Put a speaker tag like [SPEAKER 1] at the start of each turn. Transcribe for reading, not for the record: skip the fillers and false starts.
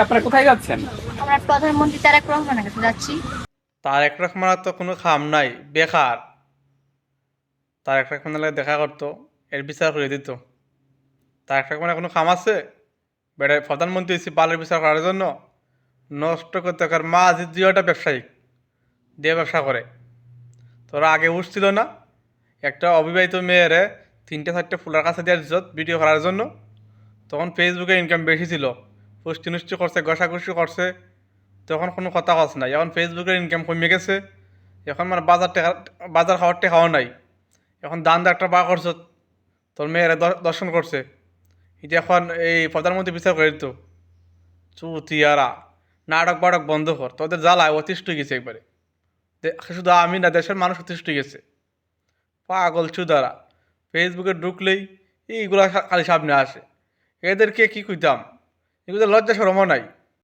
[SPEAKER 1] আপনারা কোথায় যাচ্ছেন?
[SPEAKER 2] আমরা প্রধানমন্ত্রী তারেক রহমানের কাছে যাচ্ছি।
[SPEAKER 3] তারেক রহমানের তো কোনো খাম নাই, বেকার। তারেক রহমানের লাগে দেখা করতো, এর বিচার করে দিত। তারেক রহমানের কোনো খাম আছে? বেড়ে প্রধানমন্ত্রী হয়েছে বালের বিচার করার জন্য? নষ্ট করতে কার মা আজিজ জিওটা ব্যবসায়িক, দিয়ে ব্যবসা করে। তোরা আগে উঠছিল না একটা অবিবাহিত মেয়েরে 3-4 ফুলার কাছে দেওয়ার ইজ্জত ভিডিও করার জন্য? তখন ফেসবুকে ইনকাম বেশি ছিল, পুষ্টি নুষ্টি করছে, ঘষাঘষি করছে, তখন কোনো কথা কস নাই। এখন ফেসবুকের ইনকাম কমে গেছে, এখন মানে বাজার খাওয়ার টেকাও নাই। এখন দান দা একটা বা করছ, তোর মেয়েরা দর্শন করছে, এটা এখন এই প্রধানমন্ত্রী বিচার করে দিত। চুতিয়ারা, নাটক বাটক বন্ধ কর, তোদের জ্বালায় অতিষ্ঠ হয়ে গেছে একবারে। শুধু আমি না, দেশের মানুষ অতিষ্ঠ হয়ে গেছে। পাগল চুদারা, ফেসবুকে ঢুকলেই এইগুলা খালি সামনে আসে। এদেরকে কি কইতাম, এগুলো লজ্জা শরমও নাই।